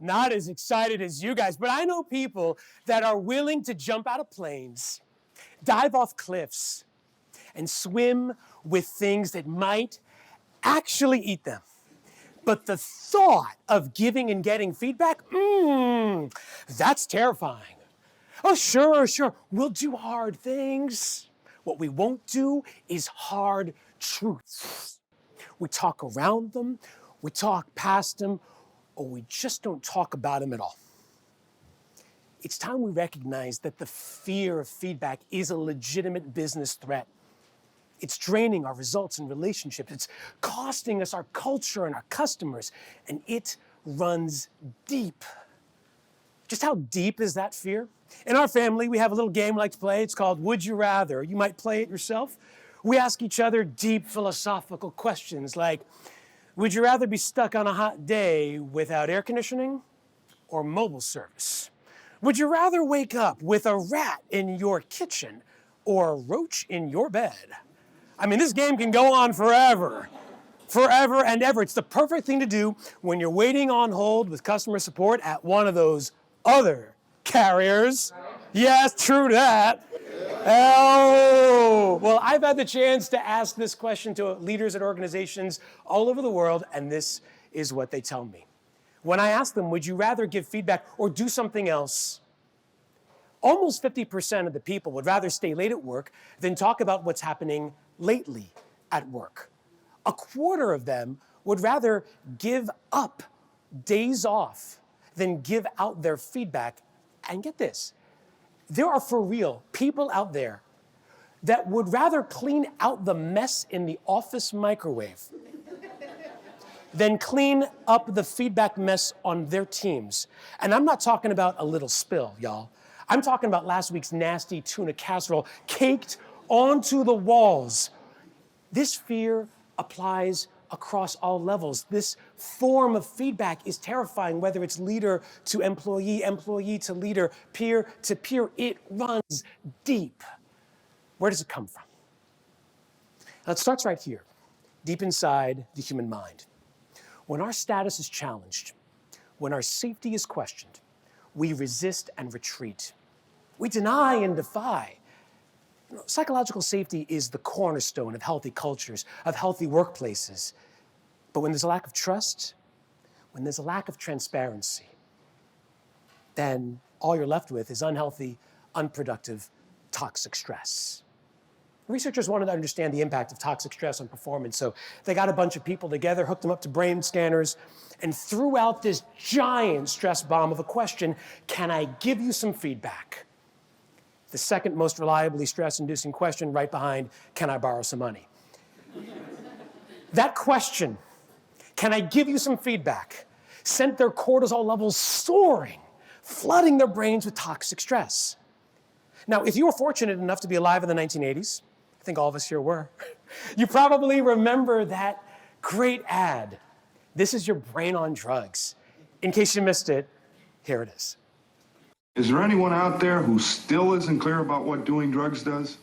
not as excited as you guys, but I know people that are willing to jump out of planes, dive off cliffs, and swim with things that might actually eat them. But the thought of giving and getting feedback, that's terrifying. Oh, sure, we'll do hard things. What we won't do is hard truths. We talk around them, we talk past them, or we just don't talk about them at all. It's time we recognize that the fear of feedback is a legitimate business threat. It's draining our results and relationships. It's costing us our culture and our customers, and it runs deep. Just how deep is that fear? In our family, we have a little game we like to play. It's called Would You Rather. You might play it yourself. We ask each other deep philosophical questions like, would you rather be stuck on a hot day without air conditioning or mobile service? Would you rather wake up with a rat in your kitchen or a roach in your bed? I mean, this game can go on forever and ever. It's the perfect thing to do when you're waiting on hold with customer support at one of those other carriers. Yes, true that. Oh, well, I've had the chance to ask this question to leaders at organizations all over the world, and this is what they tell me. When I ask them, would you rather give feedback or do something else? Almost 50% of the people would rather stay late at work than talk about what's happening lately at work. A quarter of them would rather give up days off than give out their feedback. And get this, there are for real people out there that would rather clean out the mess in the office microwave than clean up the feedback mess on their teams. And I'm not talking about a little spill, y'all. I'm talking about last week's nasty tuna casserole caked onto the walls. This fear applies across all levels. This form of feedback is terrifying, whether it's leader to employee, employee to leader, peer to peer. It runs deep. Where does it come from? Now, it starts right here, deep inside the human mind. When our status is challenged, when our safety is questioned, we resist and retreat. We deny and defy. Psychological safety is the cornerstone of healthy cultures, of healthy workplaces. But when there's a lack of trust, when there's a lack of transparency, then all you're left with is unhealthy, unproductive, toxic stress. Researchers wanted to understand the impact of toxic stress on performance, so they got a bunch of people together, hooked them up to brain scanners, and threw out this giant stress bomb of a question: can I give you some feedback? The second most reliably stress-inducing question, right behind, can I borrow some money? That question, can I give you some feedback, sent their cortisol levels soaring, flooding their brains with toxic stress. Now, if you were fortunate enough to be alive in the 1980s, I think all of us here were, you probably remember that great ad. This is your brain on drugs. In case you missed it, here it is. Is there anyone out there who still isn't clear about what doing drugs does?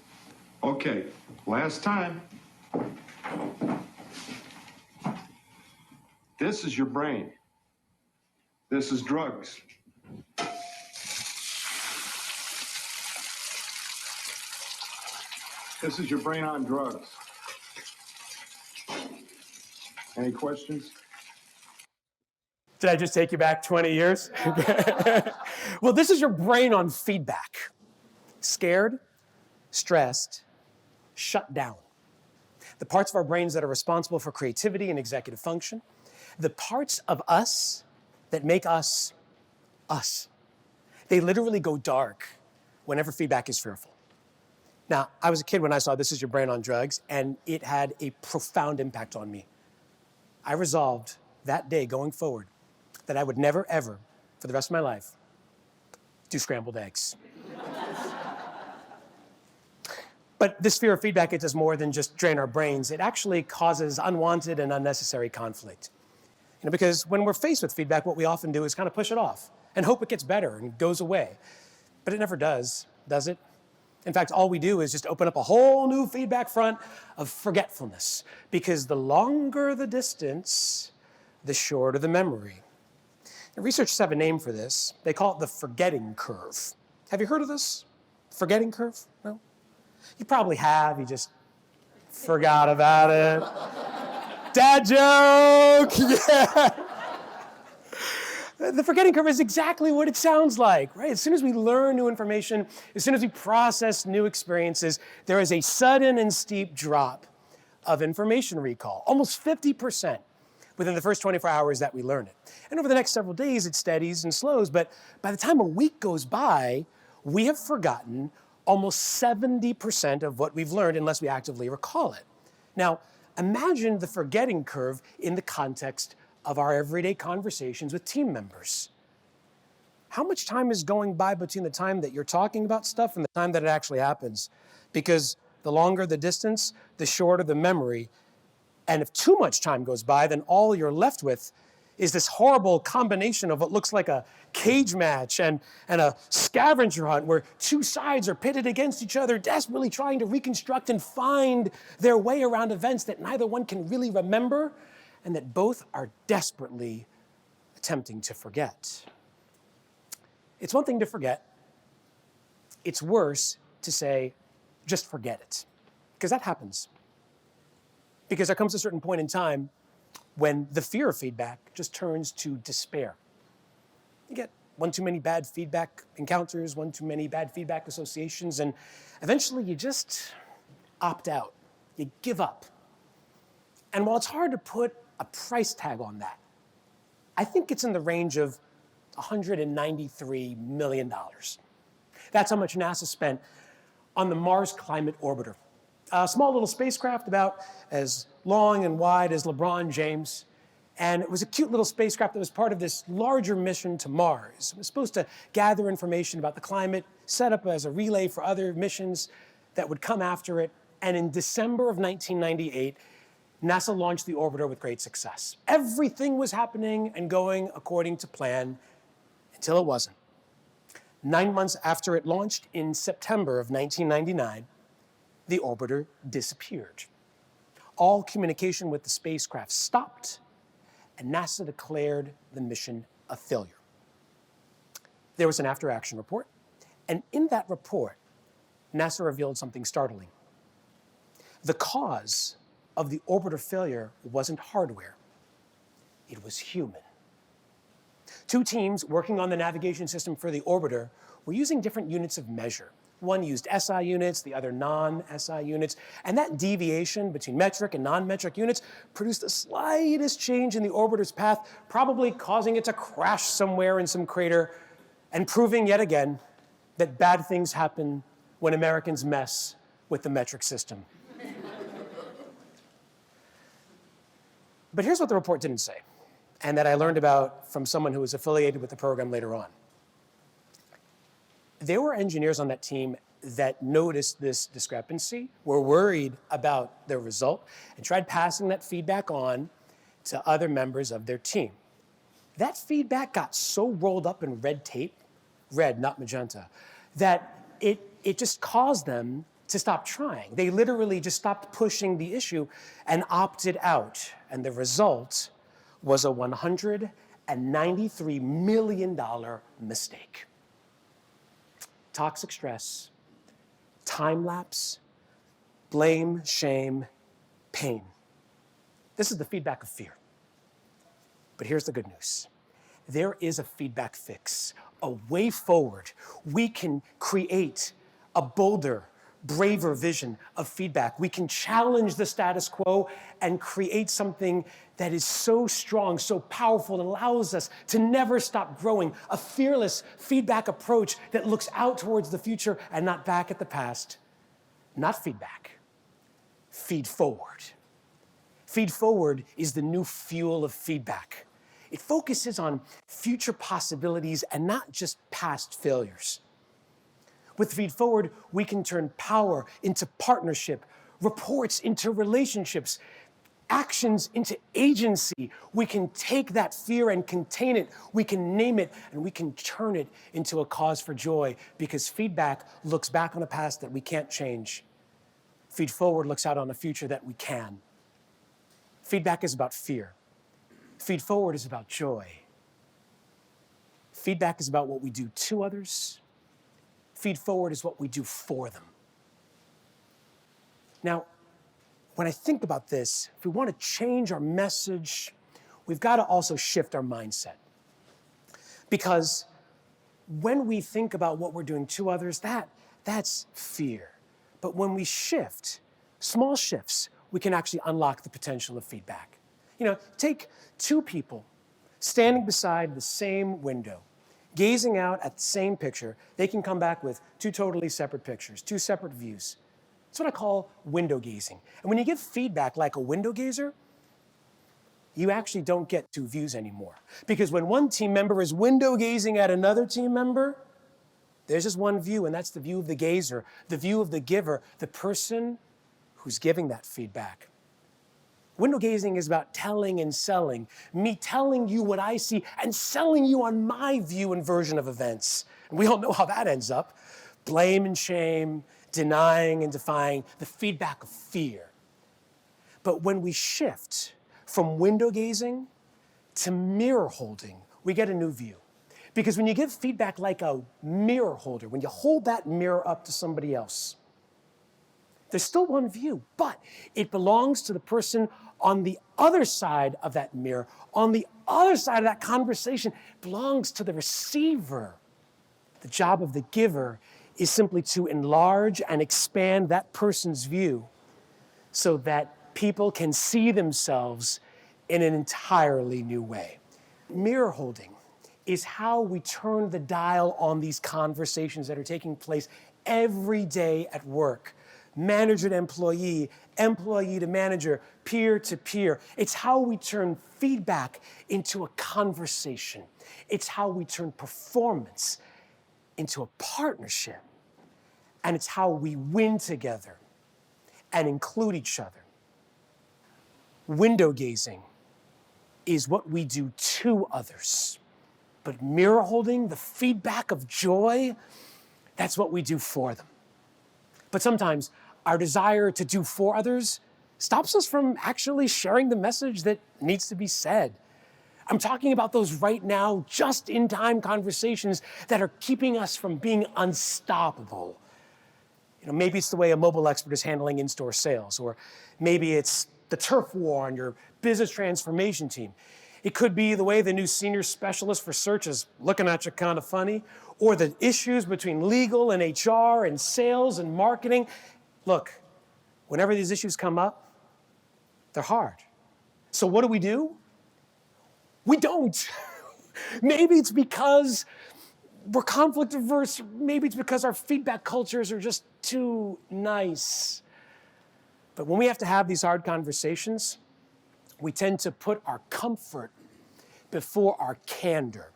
Okay, last time. This is your brain. This is drugs. This is your brain on drugs. Any questions? Did I just take you back 20 years? Well, this is your brain on feedback. Scared, stressed, shut down. The parts of our brains that are responsible for creativity and executive function, the parts of us that make us, us. They literally go dark whenever feedback is fearful. Now, I was a kid when I saw This Is Your Brain on Drugs, and it had a profound impact on me. I resolved that day going forward that I would never, ever, for the rest of my life, do scrambled eggs. But this fear of feedback, it does more than just drain our brains. It actually causes unwanted and unnecessary conflict. Because when we're faced with feedback, what we often do is kind of push it off and hope it gets better and goes away. But it never does it? In fact, all we do is just open up a whole new feedback front of forgetfulness, because the longer the distance, the shorter the memory. Researchers have a name for this. They call it the forgetting curve. Have you heard of this? Forgetting curve? No? You probably have, you just forgot about it. Dad joke! Yeah! The forgetting curve is exactly what it sounds like, right? As soon as we learn new information, as soon as we process new experiences, there is a sudden and steep drop of information recall, almost 50% within the first 24 hours that we learn it. And over the next several days, it steadies and slows, but by the time a week goes by, we have forgotten almost 70% of what we've learned unless we actively recall it. Now, imagine the forgetting curve in the context of our everyday conversations with team members. How much time is going by between the time that you're talking about stuff and the time that it actually happens? Because the longer the distance, the shorter the memory. And if too much time goes by, then all you're left with is this horrible combination of what looks like a cage match and a scavenger hunt where two sides are pitted against each other, desperately trying to reconstruct and find their way around events that neither one can really remember and that both are desperately attempting to forget. It's one thing to forget. It's worse to say, just forget it, because that happens. Because there comes a certain point in time when the fear of feedback just turns to despair. You get one too many bad feedback encounters, one too many bad feedback associations, and eventually you just opt out. You give up. And while it's hard to put a price tag on that, I think it's in the range of $193 million. That's how much NASA spent on the Mars Climate Orbiter. A small little spacecraft about as long and wide as LeBron James. And it was a cute little spacecraft that was part of this larger mission to Mars. It was supposed to gather information about the climate, set up as a relay for other missions that would come after it. And in December of 1998, NASA launched the orbiter with great success. Everything was happening and going according to plan until it wasn't. 9 months after it launched, in September of 1999, the orbiter disappeared. All communication with the spacecraft stopped, and NASA declared the mission a failure. There was an after-action report, and in that report, NASA revealed something startling. The cause of the orbiter failure wasn't hardware, it was human. Two teams working on the navigation system for the orbiter were using different units of measure. One used SI units, the other non-SI units, and that deviation between metric and non-metric units produced the slightest change in the orbiter's path, probably causing it to crash somewhere in some crater, and proving yet again that bad things happen when Americans mess with the metric system. But here's what the report didn't say, and that I learned about from someone who was affiliated with the program later on. There were engineers on that team that noticed this discrepancy, were worried about their result, and tried passing that feedback on to other members of their team. That feedback got so rolled up in red tape, red, not magenta, that it just caused them to stop trying. They literally just stopped pushing the issue and opted out. And the result was a $193 million mistake. Toxic stress, time lapse, blame, shame, pain. This is the feedback of fear. But here's the good news. There is a feedback fix, a way forward. We can create a bolder, braver vision of feedback. We can challenge the status quo and create something that is so strong, so powerful, and allows us to never stop growing. A fearless feedback approach that looks out towards the future and not back at the past. Not feedback. Feed forward. Feed forward is the new fuel of feedback. It focuses on future possibilities and not just past failures. With Feed Forward, we can turn power into partnership, reports into relationships, actions into agency. We can take that fear and contain it. We can name it, and we can turn it into a cause for joy, because feedback looks back on a past that we can't change. Feed Forward looks out on a future that we can. Feedback is about fear. Feed Forward is about joy. Feedback is about what we do to others. Feedforward is what we do for them. Now, when I think about this, if we want to change our message, we've got to also shift our mindset. Because when we think about what we're doing to others, that's fear. But when we shift, small shifts, we can actually unlock the potential of feedback. Take two people standing beside the same window, gazing out at the same picture. They can come back with two totally separate pictures, two separate views. That's what I call window gazing. And when you give feedback like a window gazer, you actually don't get two views anymore. Because when one team member is window gazing at another team member, there's just one view, and that's the view of the gazer, the view of the giver, the person who's giving that feedback. Window gazing is about telling and selling, me telling you what I see and selling you on my view and version of events. And we all know how that ends up. Blame and shame, denying and defying, the feedback of fear. But when we shift from window gazing to mirror holding, we get a new view. Because when you give feedback like a mirror holder, when you hold that mirror up to somebody else, there's still one view, but it belongs to the person on the other side of that mirror, on the other side of that conversation. It belongs to the receiver. The job of the giver is simply to enlarge and expand that person's view so that people can see themselves in an entirely new way. Mirror holding is how we turn the dial on these conversations that are taking place every day at work. Manager to employee, employee to manager, peer to peer. It's how we turn feedback into a conversation. It's how we turn performance into a partnership. And it's how we win together and include each other. Window gazing is what we do to others. But mirror holding, the feedback of joy, that's what we do for them. But sometimes our desire to do for others stops us from actually sharing the message that needs to be said. I'm talking about those right now, just-in-time conversations that are keeping us from being unstoppable. Maybe it's the way a mobile expert is handling in-store sales, or maybe it's the turf war on your business transformation team. It could be the way the new senior specialist for search is looking at you kind of funny, or the issues between legal and HR and sales and marketing. Look, whenever these issues come up, they're hard. So what do? We don't. Maybe it's because we're conflict averse. Maybe it's because our feedback cultures are just too nice. But when we have to have these hard conversations, we tend to put our comfort before our candor.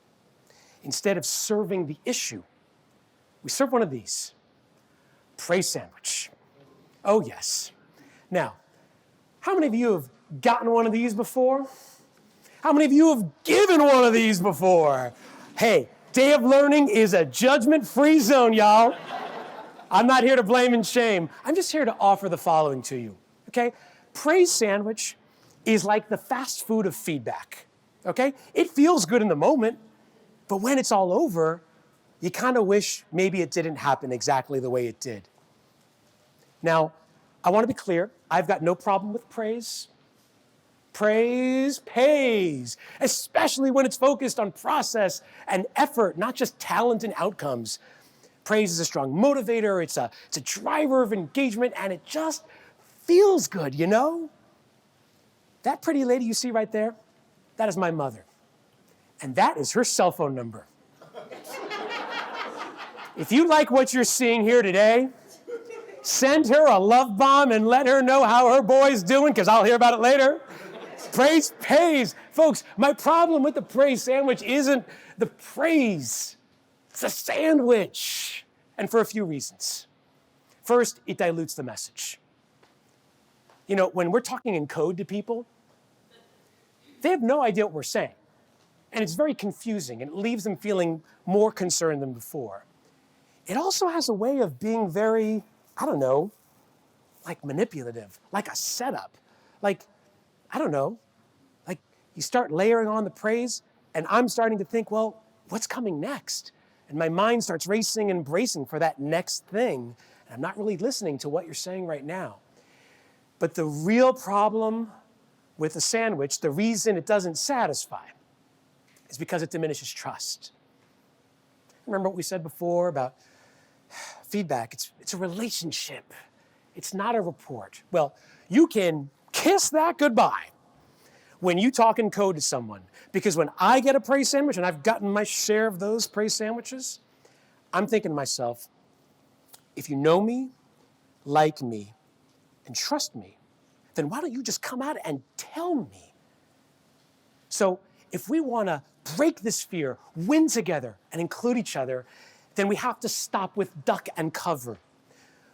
Instead of serving the issue, we serve one of these. Praise sandwich. Oh, yes. Now, how many of you have gotten one of these before? How many of you have given one of these before? Hey, Day of Learning is a judgment-free zone, y'all. I'm not here to blame and shame. I'm just here to offer the following to you, okay? Praise sandwich is like the fast food of feedback, okay? It feels good in the moment, but when it's all over, you kind of wish maybe it didn't happen exactly the way it did. Now, I want to be clear. I've got no problem with praise. Praise pays, especially when it's focused on process and effort, not just talent and outcomes. Praise is a strong motivator, it's a driver of engagement, and it just feels good, you know? That pretty lady you see right there, that is my mother. And that is her cell phone number. If you like what you're seeing here today, send her a love bomb and let her know how her boy's doing, because I'll hear about it later. Praise pays. Folks, my problem with the praise sandwich isn't the praise. It's a sandwich. And for a few reasons. First, it dilutes the message. When we're talking in code to people, they have no idea what we're saying. And it's very confusing, and it leaves them feeling more concerned than before. It also has a way of being very, like manipulative, like a setup. Like you start layering on the praise, and I'm starting to think, well, what's coming next? And my mind starts racing and bracing for that next thing. And I'm not really listening to what you're saying right now. But the real problem with a sandwich, the reason it doesn't satisfy, is because it diminishes trust. Remember what we said before about feedback? It's a relationship. It's not a report. Well, you can kiss that goodbye when you talk in code to someone. Because when I get a praise sandwich, and I've gotten my share of those praise sandwiches, I'm thinking to myself, if you know me, like me, and trust me, then why don't you just come out and tell me? So if we want to break this fear, win together, and include each other, then we have to stop with duck and cover.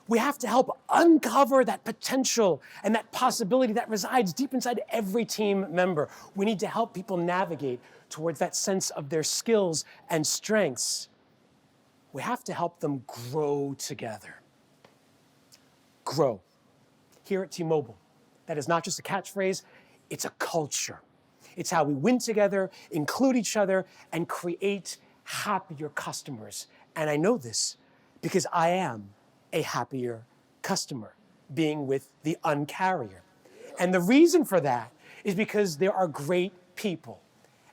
We have to help uncover that potential and that possibility that resides deep inside every team member. We need to help people navigate towards that sense of their skills and strengths. We have to help them grow together. Grow. Here at T-Mobile, that is not just a catchphrase, it's a culture. It's how we win together, include each other, and create happier customers. And I know this because I am a happier customer being with the Un-carrier. And the reason for that is because there are great people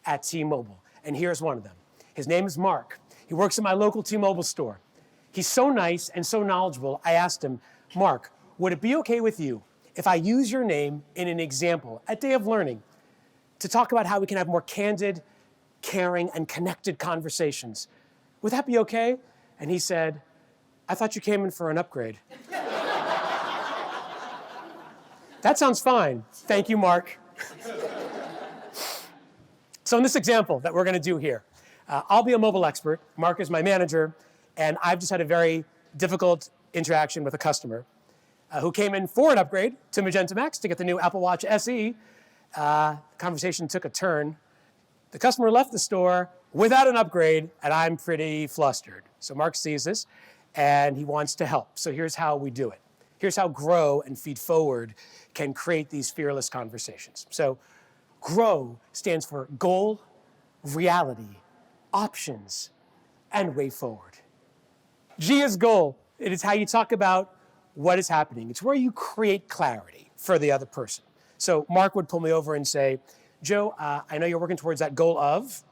at T-Mobile. And here's one of them. His name is Mark. He works at my local T-Mobile store. He's so nice and so knowledgeable. I asked him, Mark, would it be okay with you if I use your name in an example at Day of Learning to talk about how we can have more candid, caring, and connected conversations? Would that be okay? And he said, I thought you came in for an upgrade. That sounds fine. Thank you, Mark. So in this example that we're going to do here, I'll be a mobile expert. Mark is my manager, and I've just had a very difficult interaction with a customer who came in for an upgrade to Magenta Max to get the new Apple Watch SE. The conversation took a turn. The customer left the store without an upgrade, and I'm pretty flustered. So Mark sees this, and he wants to help. So here's how we do it. Here's how Grow and Feedforward can create these fearless conversations. So GROW stands for goal, reality, options, and way forward. G is goal. It is how you talk about what is happening. It's where you create clarity for the other person. So Mark would pull me over and say, Joe, I know you're working towards that goal of,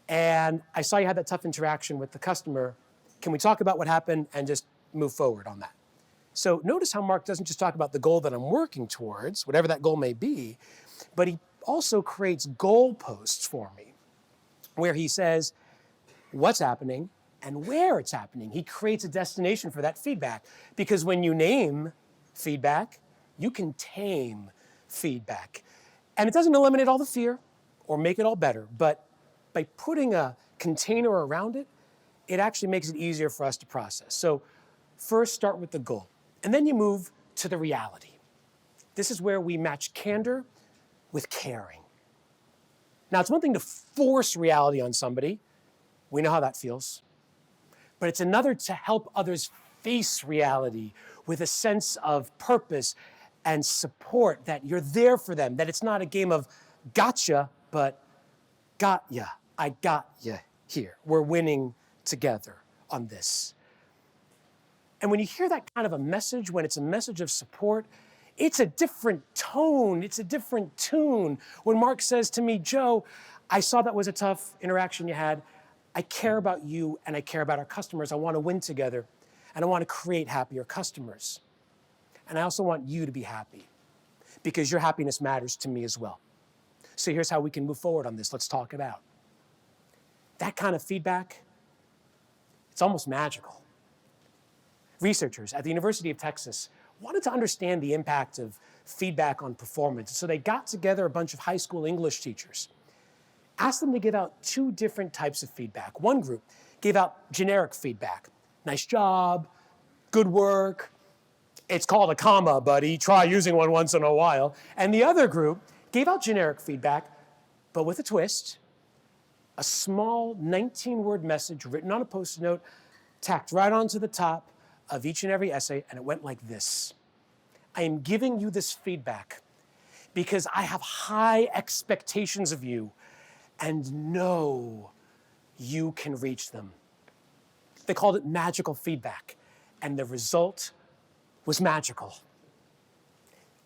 and I saw you had that tough interaction with the customer. Can we talk about what happened and just move forward on that? So notice how Mark doesn't just talk about the goal that I'm working towards, whatever that goal may be, but he also creates goalposts for me where he says what's happening and where it's happening. He creates a destination for that feedback, because when you name feedback, you can tame feedback. And it doesn't eliminate all the fear or make it all better, but by putting a container around it, it actually makes it easier for us to process. So first start with the goal, and then you move to the reality. This is where we match candor with caring. Now, it's one thing to force reality on somebody. We know how that feels. But it's another to help others face reality with a sense of purpose and support, that you're there for them, that it's not a game of gotcha, but got ya. I got ya here. We're winning together on this. And when you hear that kind of a message, when it's a message of support, it's a different tone, it's a different tune. When Mark says to me, Joe, I saw that was a tough interaction you had. I care about you and I care about our customers. I want to win together and I want to create happier customers. And I also want you to be happy because your happiness matters to me as well. So here's how we can move forward on this. Let's talk it out. That kind of feedback, it's almost magical. Researchers at the University of Texas wanted to understand the impact of feedback on performance. So they got together a bunch of high school English teachers, asked them to give out two different types of feedback. One group gave out generic feedback. Nice job, good work. It's called a comma, buddy. Try using one once in a while. And the other group gave out generic feedback, but with a twist. A small 19-word message written on a Post-it note, tacked right onto the top of each and every essay, and it went like this. I am giving you this feedback because I have high expectations of you and know you can reach them. They called it magical feedback, and the result was magical.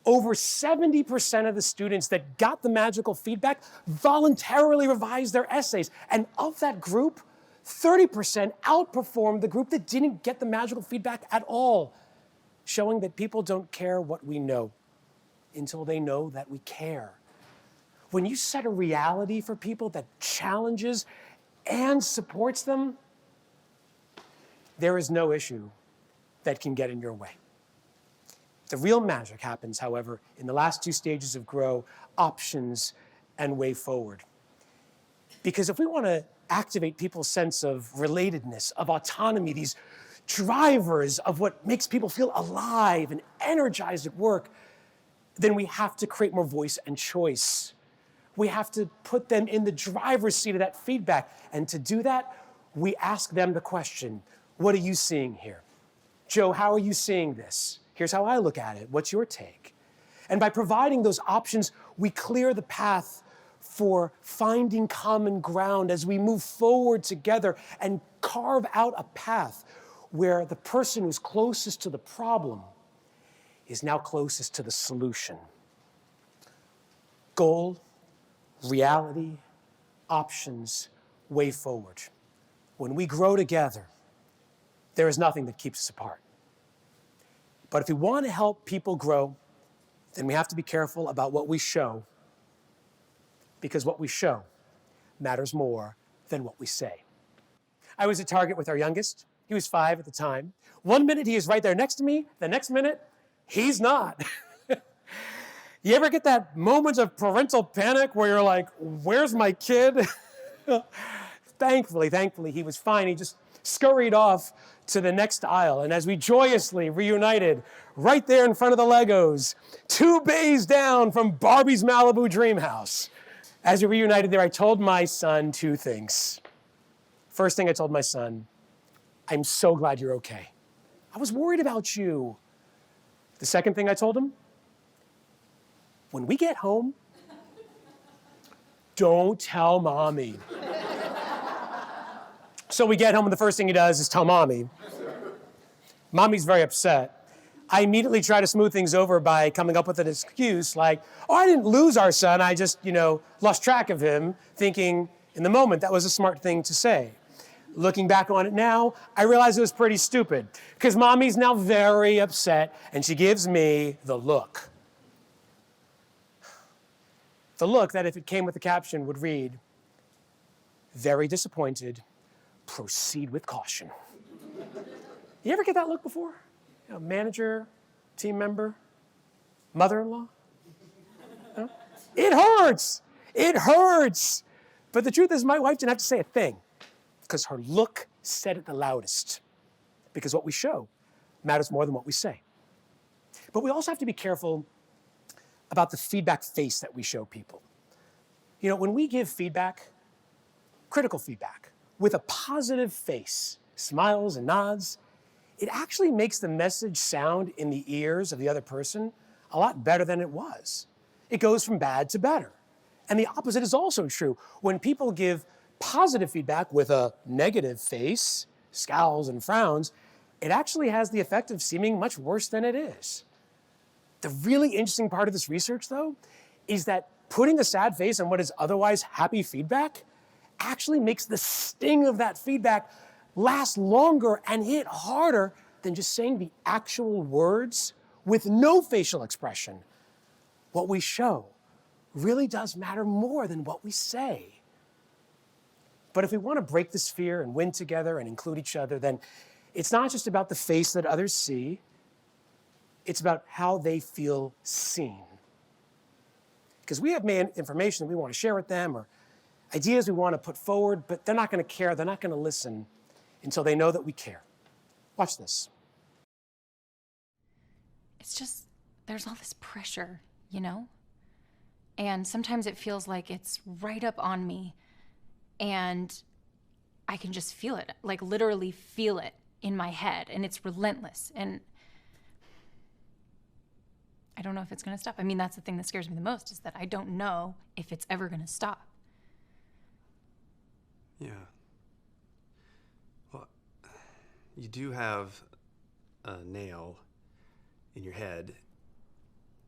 Over 70% of the students that got the magical feedback voluntarily revised their essays. And of that group, 30% outperformed the group that didn't get the magical feedback at all, showing that people don't care what we know until they know that we care. When you set a reality for people that challenges and supports them, there is no issue that can get in your way. The real magic happens, however, in the last two stages of GROW, options and way forward. Because if we want to activate people's sense of relatedness, of autonomy, these drivers of what makes people feel alive and energized at work, then we have to create more voice and choice. We have to put them in the driver's seat of that feedback. And to do that, we ask them the question, what are you seeing here? Joe, how are you seeing this? Here's how I look at it. What's your take? And by providing those options, we clear the path for finding common ground as we move forward together and carve out a path where the person who's closest to the problem is now closest to the solution. Goal, reality, options, way forward. When we grow together, there is nothing that keeps us apart. But if we want to help people grow, then we have to be careful about what we show, because what we show matters more than what we say. I was at Target with our youngest. He was 5 at the time. One minute he is right there next to me, the next minute, he's not. You ever get that moment of parental panic where you're like, where's my kid? Thankfully, he was fine. He just scurried off to the next aisle. And as we joyously reunited right there in front of the Legos, 2 bays down from Barbie's Malibu Dream House, as we reunited there, I told my son 2 things. First thing I told my son, I'm so glad you're okay. I was worried about you. The second thing I told him, when we get home, don't tell mommy. So we get home and the first thing he does is tell mommy. Mommy's very upset. I immediately try to smooth things over by coming up with an excuse like, oh, I didn't lose our son, I just, lost track of him, thinking in the moment that was a smart thing to say. Looking back on it now, I realize it was pretty stupid because mommy's now very upset and she gives me the look. The look that if it came with the caption would read, very disappointed, proceed with caution. You ever get that look before? Manager, team member, mother-in-law? No? It hurts. It hurts. But the truth is my wife didn't have to say a thing because her look said it the loudest. Because what we show matters more than what we say. But we also have to be careful about the feedback face that we show people. When we give feedback, critical feedback, with a positive face, smiles and nods, it actually makes the message sound in the ears of the other person a lot better than it was. It goes from bad to better. And the opposite is also true. When people give positive feedback with a negative face, scowls and frowns, it actually has the effect of seeming much worse than it is. The really interesting part of this research, though, is that putting a sad face on what is otherwise happy feedback actually makes the sting of that feedback last longer and hit harder than just saying the actual words with no facial expression. What we show really does matter more than what we say. But if we want to break this fear and win together and include each other, then it's not just about the face that others see, it's about how they feel seen. Because we have information that we want to share with them or ideas we want to put forward, but they're not going to care, they're not going to listen until they know that we care. Watch this. It's just, there's all this pressure, And sometimes it feels like it's right up on me and I can just feel it, like literally feel it in my head, and it's relentless. And I don't know if it's going to stop. I mean, that's the thing that scares me the most, is that I don't know if it's ever going to stop. Yeah. You do have a nail in your head.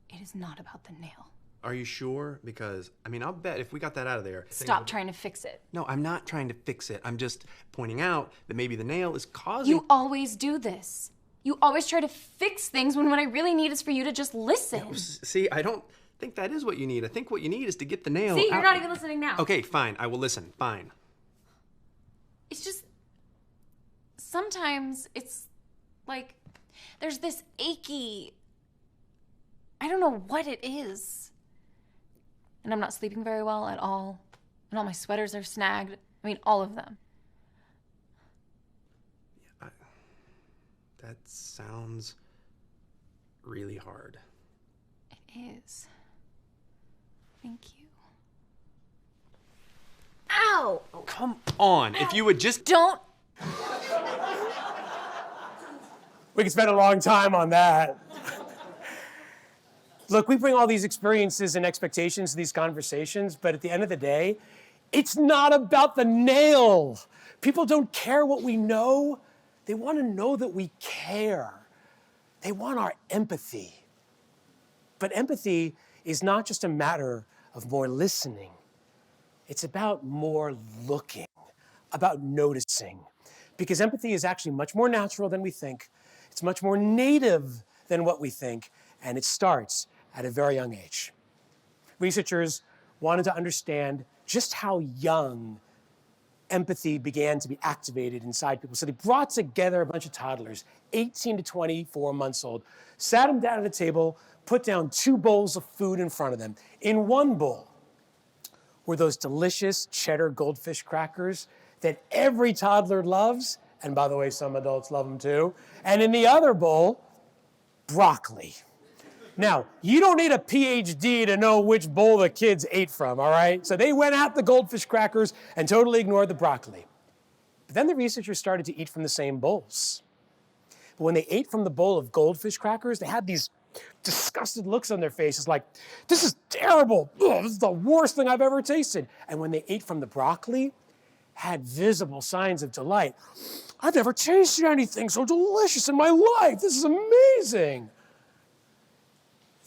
It is not about the nail. Are you sure? Because, I mean, I'll bet if we got that out of there... Stop trying to fix it. No, I'm not trying to fix it. I'm just pointing out that maybe the nail is causing... You always do this. You always try to fix things when what I really need is for you to just listen. No, see, I don't think that is what you need. I think what you need is to get the nail See, you're out. not even listening now. Okay, fine. I will listen. Fine. It's just... Sometimes it's like there's this achy... I don't know what it is. And I'm not sleeping very well at all. And all my sweaters are snagged. I mean, all of them. Yeah, that sounds really hard. It is. Thank you. Ow! Oh, come on. If you would just... Don't... We could spend a long time on that. Look, we bring all these experiences and expectations to these conversations, but at the end of the day, it's not about the nail. People don't care what we know. They want to know that we care. They want our empathy. But empathy is not just a matter of more listening. It's about more looking, about noticing. Because empathy is actually much more natural than we think. It's much more native than what we think, and it starts at a very young age. Researchers wanted to understand just how young empathy began to be activated inside people. So they brought together a bunch of toddlers, 18 to 24 months old, sat them down at a table, put down 2 bowls of food in front of them. In one bowl were those delicious cheddar goldfish crackers that every toddler loves, and by the way, some adults love them too. And in the other bowl, broccoli. Now, you don't need a PhD to know which bowl the kids ate from, all right? So they went at the goldfish crackers and totally ignored the broccoli. But then the researchers started to eat from the same bowls. But when they ate from the bowl of goldfish crackers, they had these disgusted looks on their faces like, this is terrible. Ugh, this is the worst thing I've ever tasted. And when they ate from the broccoli, had visible signs of delight. I've never tasted anything so delicious in my life. This is amazing.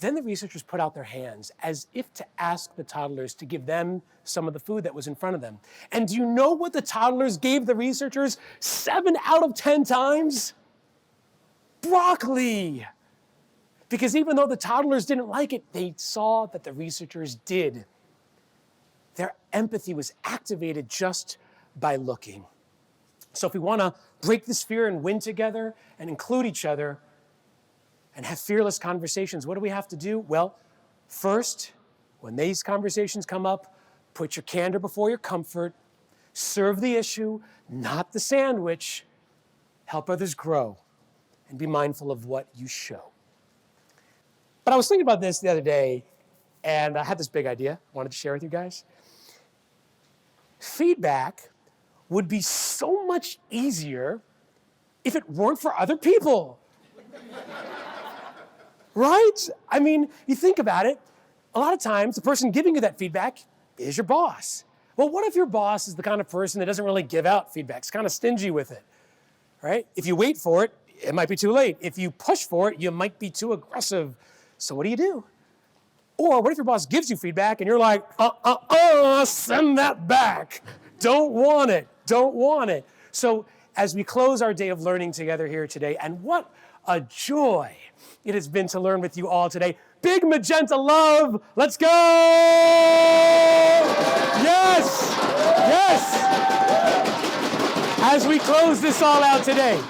Then the researchers put out their hands as if to ask the toddlers to give them some of the food that was in front of them. And do you know what the toddlers gave the researchers 7 out of 10 times? Broccoli. Because even though the toddlers didn't like it, they saw that the researchers did. Their empathy was activated just by looking. So if we want to break this fear and win together and include each other, and have fearless conversations, what do we have to do? Well, first, when these conversations come up, put your candor before your comfort, serve the issue, not the sandwich, help others grow, and be mindful of what you show. But I was thinking about this the other day, and I had this big idea I wanted to share with you guys. Feedback would be so much easier if it weren't for other people. Right? I mean, you think about it, a lot of times the person giving you that feedback is your boss. Well, what if your boss is the kind of person that doesn't really give out feedback, is kind of stingy with it, right? If you wait for it, it might be too late. If you push for it, you might be too aggressive. So what do? Or what if your boss gives you feedback and you're like, send that back. Don't want it. So as we close our day of learning together here today, and what a joy it has been to learn with you all today. Big magenta love. Let's go. Yes. As we close this all out today,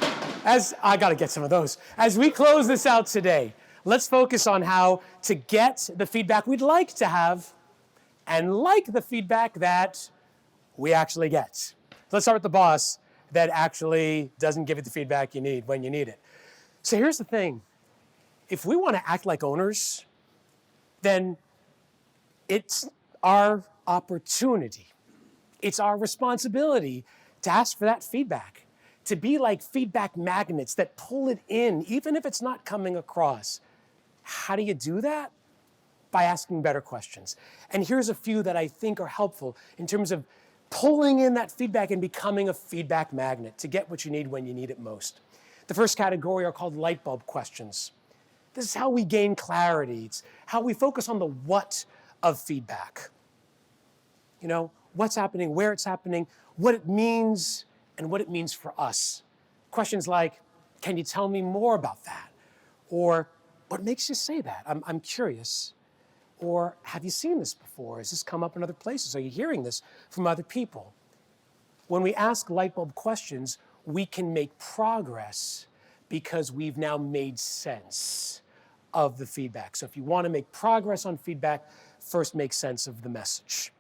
I got to get some of those. As we close this out today, let's focus on how to get the feedback we'd like to have and like the feedback that we actually get. Let's start with the boss that actually doesn't give you the feedback you need when you need it. So here's the thing. If we want to act like owners, then it's our opportunity. It's our responsibility to ask for that feedback, to be like feedback magnets that pull it in, even if it's not coming across. How do you do that? By asking better questions. And here's a few that I think are helpful in terms of pulling in that feedback and becoming a feedback magnet to get what you need when you need it most. The first category are called light bulb questions. This is how we gain clarity. It's how we focus on the what of feedback. You know, what's happening, where it's happening, what it means, and what it means for us. Questions like, can you tell me more about that? Or, what makes you say that? I'm curious. Or, have you seen this before? Has this come up in other places? Are you hearing this from other people? When we ask light bulb questions, we can make progress because we've now made sense of the feedback. So if you want to make progress on feedback, first make sense of the message.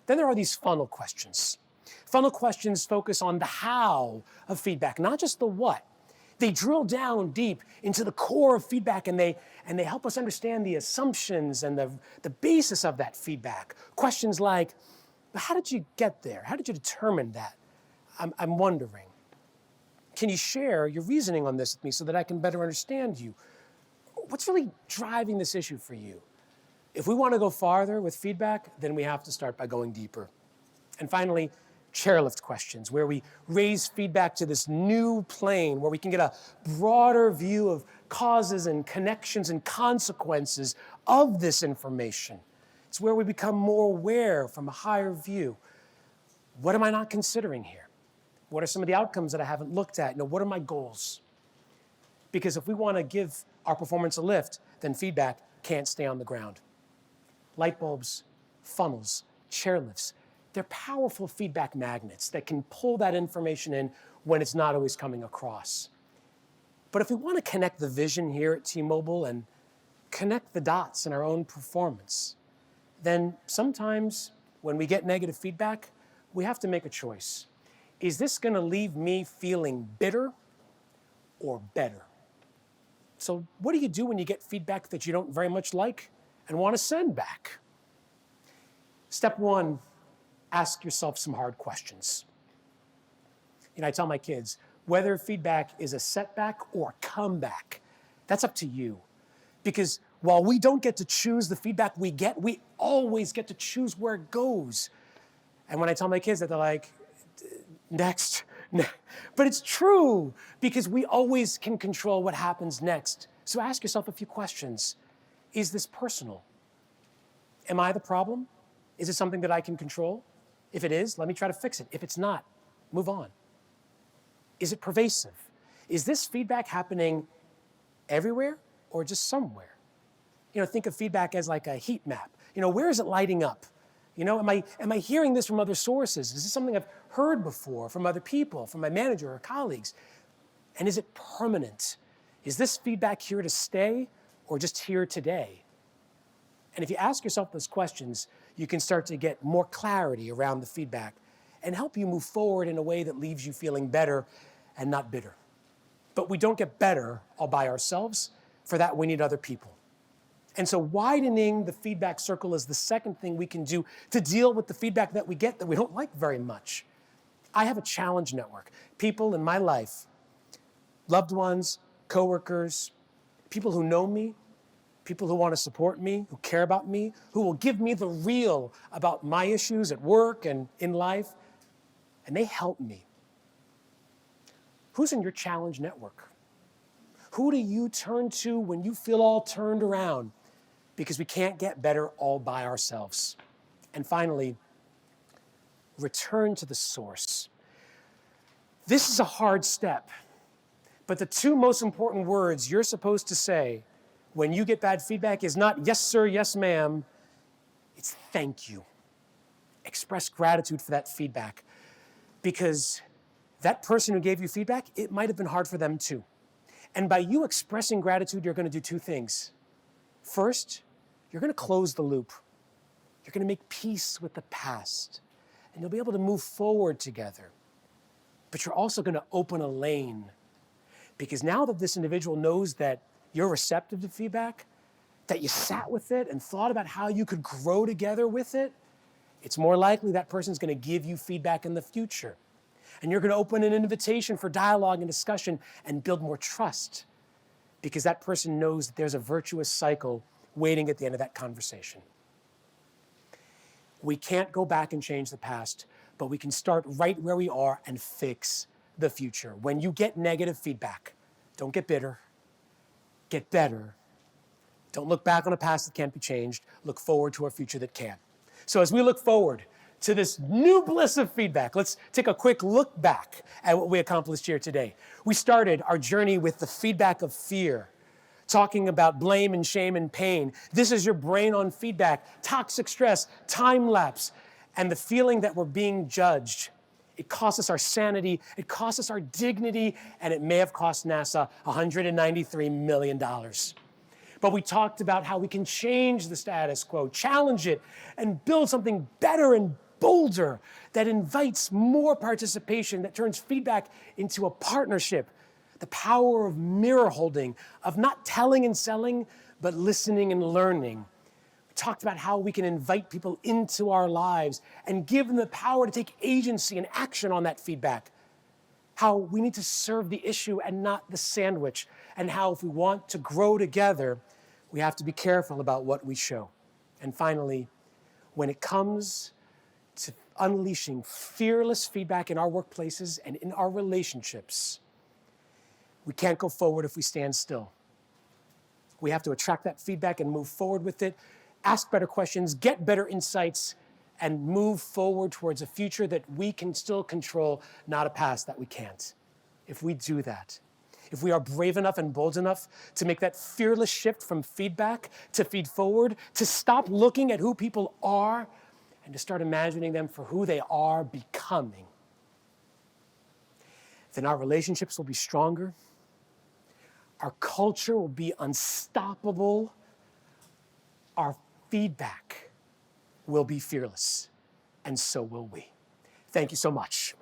Then there are these funnel questions. Funnel questions focus on the how of feedback, not just the what. They drill down deep into the core of feedback, and they help us understand the assumptions and the basis of that feedback. Questions like, how did you get there? How did you determine that? I'm wondering. Can you share your reasoning on this with me so that I can better understand you? What's really driving this issue for you? If we want to go farther with feedback, then we have to start by going deeper. And finally, chairlift questions, where we raise feedback to this new plane, where we can get a broader view of causes and connections and consequences of this information. It's where we become more aware from a higher view. What am I not considering here? What are some of the outcomes that I haven't looked at? What are my goals? Because if we want to give our performance a lift, then feedback can't stay on the ground. Light bulbs, funnels, chairlifts, they're powerful feedback magnets that can pull that information in when it's not always coming across. But if we want to connect the vision here at T-Mobile and connect the dots in our own performance, then sometimes when we get negative feedback, we have to make a choice. Is this going to leave me feeling bitter or better? So what do you do when you get feedback that you don't very much like and want to send back? Step one, ask yourself some hard questions. I tell my kids, whether feedback is a setback or a comeback, that's up to you. Because while we don't get to choose the feedback we get, we always get to choose where it goes. And when I tell my kids that, they're like, next. But it's true, because we always can control what happens next. So ask yourself a few questions. Is this personal? Am I the problem? Is it something that I can control? If it is, let me try to fix it. If it's not, move on. Is it pervasive? Is this feedback happening everywhere or just somewhere? Think of feedback as like a heat map. Where is it lighting up? Am I hearing this from other sources? Is this something I've heard before from other people, from my manager or colleagues? And is it permanent? Is this feedback here to stay or just here today? And if you ask yourself those questions, you can start to get more clarity around the feedback and help you move forward in a way that leaves you feeling better and not bitter. But we don't get better all by ourselves. For that, we need other people. And so widening the feedback circle is the second thing we can do to deal with the feedback that we get that we don't like very much. I have a challenge network. People in my life, loved ones, coworkers, people who know me, people who want to support me, who care about me, who will give me the real about my issues at work and in life, and they help me. Who's in your challenge network? Who do you turn to when you feel all turned around? Because we can't get better all by ourselves. And finally, return to the source. This is a hard step, but the two most important words you're supposed to say when you get bad feedback is not yes, sir, yes, ma'am. It's thank you. Express gratitude for that feedback, because that person who gave you feedback, it might have been hard for them too. And by you expressing gratitude, you're going to do two things. First, you're going to close the loop. You're going to make peace with the past, and you'll be able to move forward together. But you're also going to open a lane, because now that this individual knows that you're receptive to feedback, that you sat with it and thought about how you could grow together with it, it's more likely that person's going to give you feedback in the future. And you're going to open an invitation for dialogue and discussion and build more trust, because that person knows that there's a virtuous cycle waiting at the end of that conversation. We can't go back and change the past, but we can start right where we are and fix the future. When you get negative feedback, Don't get bitter. Get better. Don't look back on a past that can't be changed. Look forward to a future that can. So as we look forward to this new bliss of feedback, let's take a quick look back at what we accomplished here today. We started our journey with the feedback of fear, talking about blame and shame and pain. This is your brain on feedback, toxic stress, time lapse, and the feeling that we're being judged. It costs us our sanity, it costs us our dignity, and it may have cost NASA $193 million. But we talked about how we can change the status quo, challenge it, and build something better and bolder that invites more participation, that turns feedback into a partnership. The power of mirror holding, of not telling and selling, but listening and learning. We talked about how we can invite people into our lives and give them the power to take agency and action on that feedback. How we need to serve the issue and not the sandwich. And how if we want to grow together, we have to be careful about what we show. And finally, when it comes to unleashing fearless feedback in our workplaces and in our relationships, we can't go forward if we stand still. We have to attract that feedback and move forward with it, ask better questions, get better insights, and move forward towards a future that we can still control, not a past that we can't. If we do that, if we are brave enough and bold enough to make that fearless shift from feedback to feed forward, to stop looking at who people are and to start imagining them for who they are becoming, then our relationships will be stronger, our culture will be unstoppable, our feedback will be fearless, and so will we. Thank you so much.